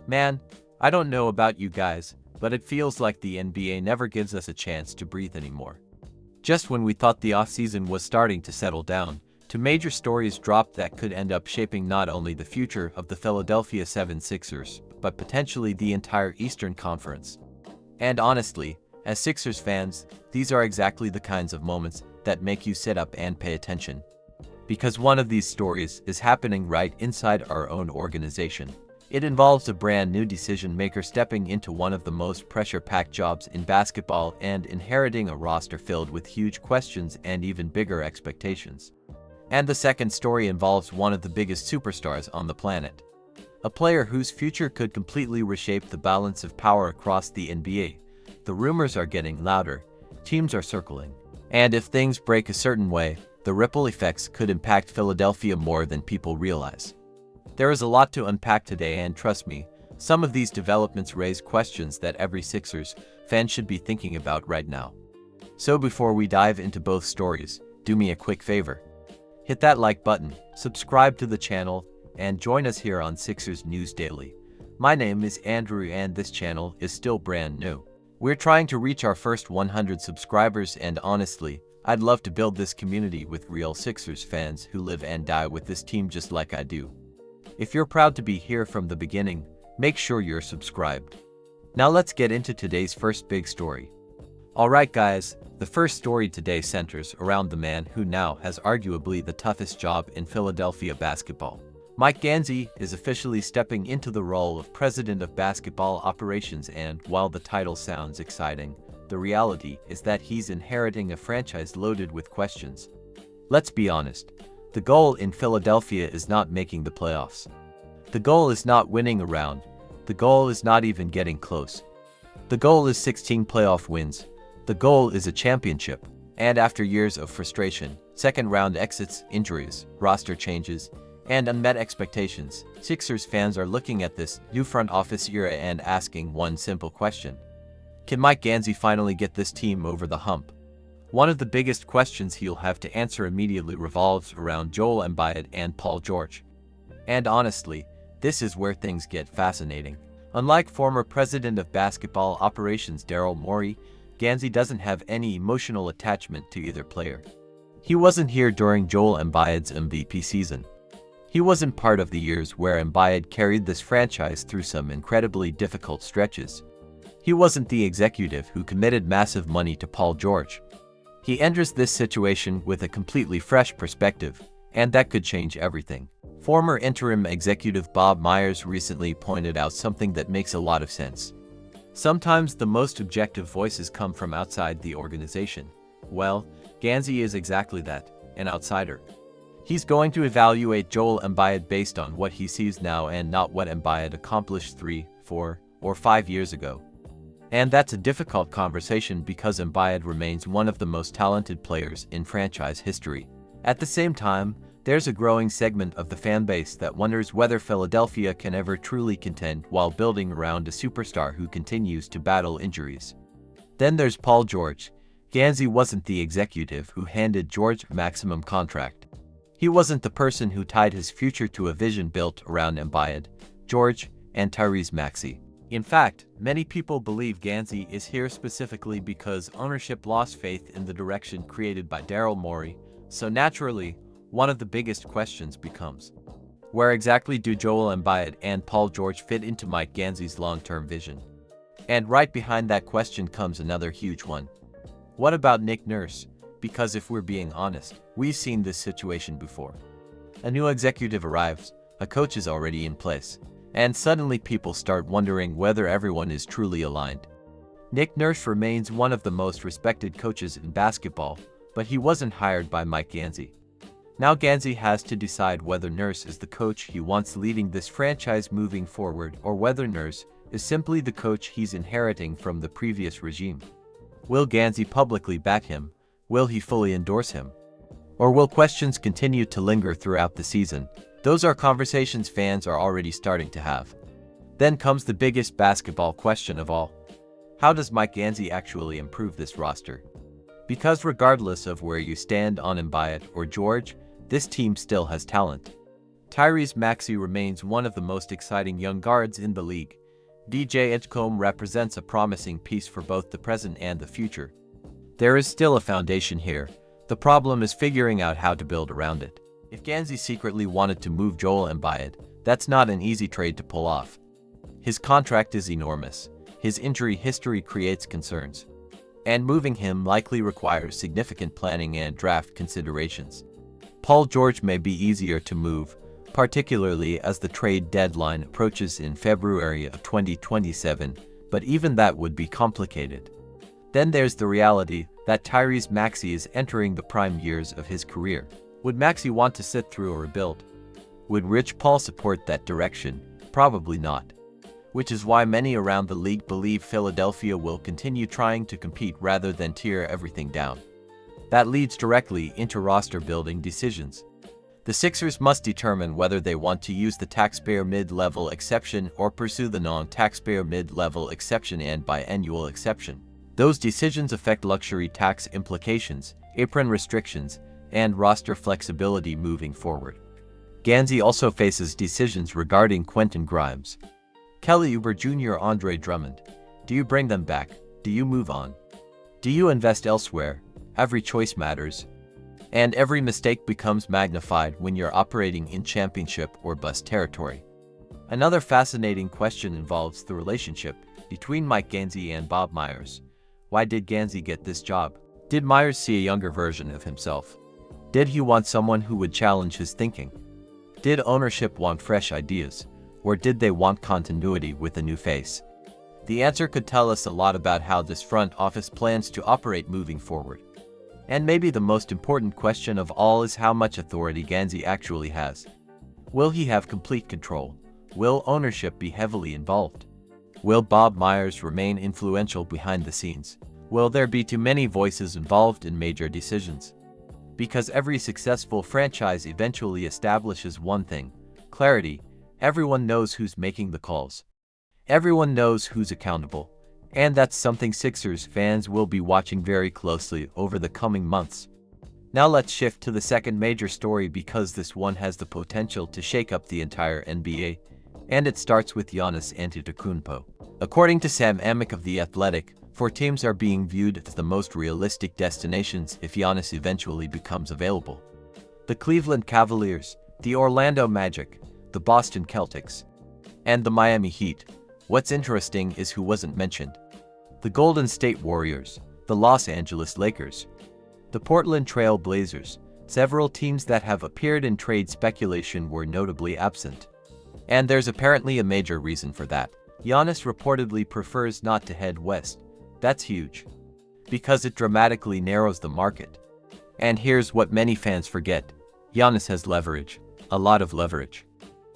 Man, I don't know about you guys, but it feels like the NBA never gives us a chance to breathe anymore. Just when we thought the offseason was starting to settle down, two major stories dropped that could end up shaping not only the future of the Philadelphia 76ers, but potentially the entire Eastern Conference. And honestly, as Sixers fans, these are exactly the kinds of moments that make you sit up and pay attention. Because one of these stories is happening right inside our own organization. It involves a brand new decision maker stepping into one of the most pressure-packed jobs in basketball and inheriting a roster filled with huge questions and even bigger expectations. And the second story involves one of the biggest superstars on the planet. A player whose future could completely reshape the balance of power across the NBA. The rumors are getting louder, teams are circling, and if things break a certain way, the ripple effects could impact Philadelphia more than people realize. There is a lot to unpack today, and trust me, some of these developments raise questions that every Sixers fan should be thinking about right now. So before we dive into both stories, do me a quick favor. Hit that like button, subscribe to the channel, and join us here on Sixers News Daily. My name is Andrew and this channel is still brand new. We're trying to reach our first 100 subscribers, and honestly, I'd love to build this community with real Sixers fans who live and die with this team just like I do. If you're proud to be here from the beginning, make sure you're subscribed. Now let's get into today's first big story. Alright guys, the first story today centers around the man who now has arguably the toughest job in Philadelphia basketball. Mike Gansey is officially stepping into the role of President of Basketball Operations, and while the title sounds exciting, the reality is that he's inheriting a franchise loaded with questions. Let's be honest. The goal in Philadelphia is not making the playoffs. The goal is not winning a round. The goal is not even getting close. The goal is 16 playoff wins. The goal is a championship. And after years of frustration, second-round exits, injuries, roster changes, and unmet expectations, Sixers fans are looking at this new front office era and asking one simple question. Can Mike Gansey finally get this team over the hump? One of the biggest questions he'll have to answer immediately revolves around Joel Embiid and Paul George. And honestly, this is where things get fascinating. Unlike former president of basketball operations Daryl Morey, Gansey doesn't have any emotional attachment to either player. He wasn't here during Joel Embiid's MVP season. He wasn't part of the years where Embiid carried this franchise through some incredibly difficult stretches. He wasn't the executive who committed massive money to Paul George. He enters this situation with a completely fresh perspective, and that could change everything. Former interim executive Bob Myers recently pointed out something that makes a lot of sense. Sometimes the most objective voices come from outside the organization. Well, Gansey is exactly that, an outsider. He's going to evaluate Joel Embiid based on what he sees now and not what Embiid accomplished 3, 4, or 5 years ago. And that's a difficult conversation because Embiid remains one of the most talented players in franchise history. At the same time, there's a growing segment of the fan base that wonders whether Philadelphia can ever truly contend while building around a superstar who continues to battle injuries. Then there's Paul George. Gansey wasn't the executive who handed George a maximum contract. He wasn't the person who tied his future to a vision built around Embiid, George, and Tyrese Maxey. In fact, many people believe Gansey is here specifically because ownership lost faith in the direction created by Daryl Morey, so naturally, one of the biggest questions becomes, where exactly do Joel Embiid and Paul George fit into Mike Gansey's long-term vision? And right behind that question comes another huge one. What about Nick Nurse? Because if we're being honest, we've seen this situation before. A new executive arrives, a coach is already in place, and suddenly people start wondering whether everyone is truly aligned. Nick Nurse remains one of the most respected coaches in basketball, but he wasn't hired by Mike Gansey. Now Gansey has to decide whether Nurse is the coach he wants leading this franchise moving forward, or whether Nurse is simply the coach he's inheriting from the previous regime. Will Gansey publicly back him? Will he fully endorse him? Or will questions continue to linger throughout the season? Those are conversations fans are already starting to have. Then comes the biggest basketball question of all. How does Mike Gansey actually improve this roster? Because regardless of where you stand on Embiid or George, this team still has talent. Tyrese Maxey remains one of the most exciting young guards in the league. DJ Edgecombe represents a promising piece for both the present and the future. There is still a foundation here. The problem is figuring out how to build around it. If Gansey secretly wanted to move Joel Embiid, that's not an easy trade to pull off. His contract is enormous. His injury history creates concerns. And moving him likely requires significant planning and draft considerations. Paul George may be easier to move, particularly as the trade deadline approaches in February of 2027, but even that would be complicated. Then there's the reality that Tyrese Maxey is entering the prime years of his career. Would Maxey want to sit through a rebuild? Would Rich Paul support that direction? Probably not. Which is why many around the league believe Philadelphia will continue trying to compete rather than tear everything down. That leads directly into roster-building decisions. The Sixers must determine whether they want to use the taxpayer mid-level exception or pursue the non-taxpayer mid-level exception and biannual exception. Those decisions affect luxury tax implications, apron restrictions, and roster flexibility moving forward. Gansey also faces decisions regarding Quentin Grimes, Kelly Oubre Jr. Andre Drummond. Do you bring them back? Do you move on? Do you invest elsewhere? Every choice matters. And every mistake becomes magnified when you're operating in championship or bust territory. Another fascinating question involves the relationship between Mike Gansey and Bob Myers. Why did Gansey get this job? Did Myers see a younger version of himself? Did he want someone who would challenge his thinking? Did ownership want fresh ideas? Or did they want continuity with a new face? The answer could tell us a lot about how this front office plans to operate moving forward. And maybe the most important question of all is how much authority Gansey actually has. Will he have complete control? Will ownership be heavily involved? Will Bob Myers remain influential behind the scenes? Will there be too many voices involved in major decisions? Because every successful franchise eventually establishes one thing: clarity. Everyone knows who's making the calls. Everyone knows who's accountable. And that's something Sixers fans will be watching very closely over the coming months. Now let's shift to the second major story, because this one has the potential to shake up the entire NBA. And it starts with Giannis Antetokounmpo. According to Sam Amick of The Athletic, 4 teams are being viewed as the most realistic destinations if Giannis eventually becomes available: the Cleveland Cavaliers, the Orlando Magic, the Boston Celtics, and the Miami Heat. What's interesting is who wasn't mentioned: the Golden State Warriors, the Los Angeles Lakers, the Portland Trail Blazers. Several teams that have appeared in trade speculation were notably absent. And there's apparently a major reason for that. Giannis reportedly prefers not to head west. That's huge, because it dramatically narrows the market. And here's what many fans forget: Giannis has leverage, a lot of leverage.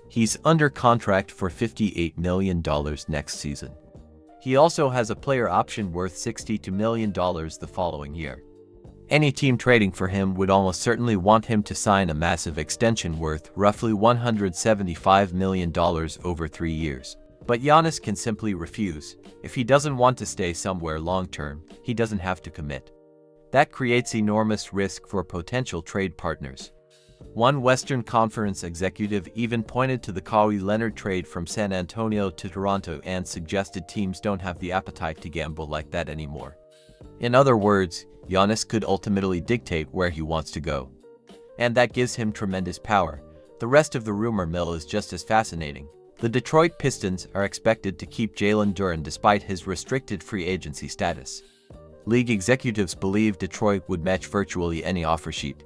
He's under contract for $58 million next season. He also has a player option worth $62 million the following year. Any team trading for him would almost certainly want him to sign a massive extension worth roughly $175 million over 3 years. But Giannis can simply refuse. If he doesn't want to stay somewhere long-term, he doesn't have to commit. That creates enormous risk for potential trade partners. One Western Conference executive even pointed to the Kawhi Leonard trade from San Antonio to Toronto and suggested teams don't have the appetite to gamble like that anymore. In other words, Giannis could ultimately dictate where he wants to go. And that gives him tremendous power. The rest of the rumor mill is just as fascinating. The Detroit Pistons are expected to keep Jalen Duren despite his restricted free agency status. League executives believe Detroit would match virtually any offer sheet.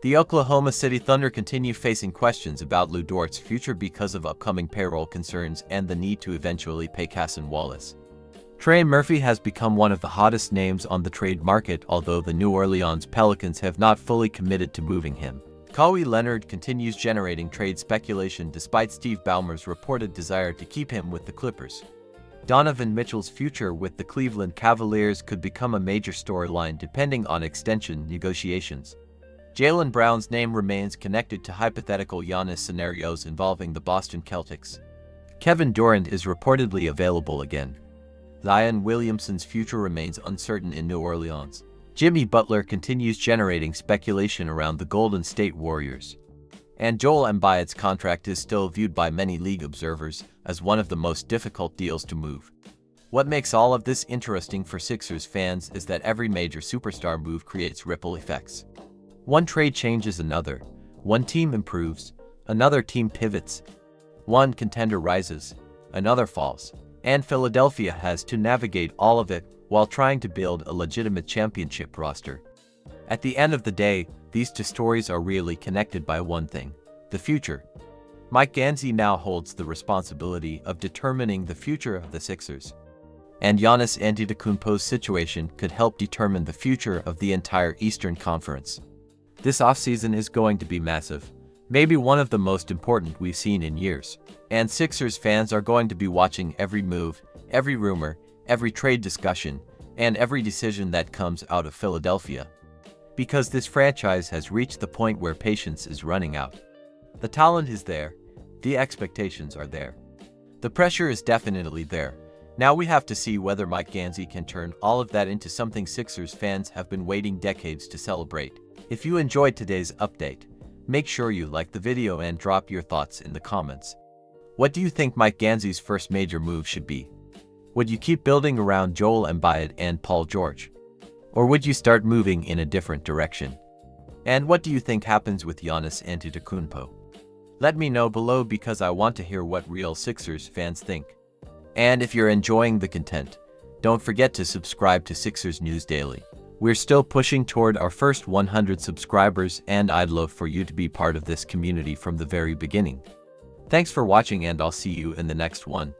The Oklahoma City Thunder continue facing questions about Lu Dort's future because of upcoming payroll concerns and the need to eventually pay Cason Wallace. Trey Murphy has become one of the hottest names on the trade market, although the New Orleans Pelicans have not fully committed to moving him. Kawhi Leonard continues generating trade speculation despite Steve Ballmer's reported desire to keep him with the Clippers. Donovan Mitchell's future with the Cleveland Cavaliers could become a major storyline depending on extension negotiations. Jaylen Brown's name remains connected to hypothetical Giannis scenarios involving the Boston Celtics. Kevin Durant is reportedly available again. Zion Williamson's future remains uncertain in New Orleans. Jimmy Butler continues generating speculation around the Golden State Warriors. And Joel Embiid's contract is still viewed by many league observers as one of the most difficult deals to move. What makes all of this interesting for Sixers fans is that every major superstar move creates ripple effects. One trade changes another, one team improves, another team pivots, one contender rises, another falls, and Philadelphia has to navigate all of it while trying to build a legitimate championship roster. At the end of the day, these two stories are really connected by one thing: the future. Mike Gansey now holds the responsibility of determining the future of the Sixers. And Giannis Antetokounmpo's situation could help determine the future of the entire Eastern Conference. This offseason is going to be massive, maybe one of the most important we've seen in years. And Sixers fans are going to be watching every move, every rumor, every trade discussion, and every decision that comes out of Philadelphia. Because this franchise has reached the point where patience is running out. The talent is there, the expectations are there. The pressure is definitely there. Now we have to see whether Mike Gansey can turn all of that into something Sixers fans have been waiting decades to celebrate. If you enjoyed today's update, make sure you like the video and drop your thoughts in the comments. What do you think Mike Gansey's first major move should be? Would you keep building around Joel Embiid and Paul George? Or would you start moving in a different direction? And what do you think happens with Giannis Antetokounmpo? Let me know below because I want to hear what real Sixers fans think. And if you're enjoying the content, don't forget to subscribe to Sixers News Daily. We're still pushing toward our first 100 subscribers, and I'd love for you to be part of this community from the very beginning. Thanks for watching, and I'll see you in the next one.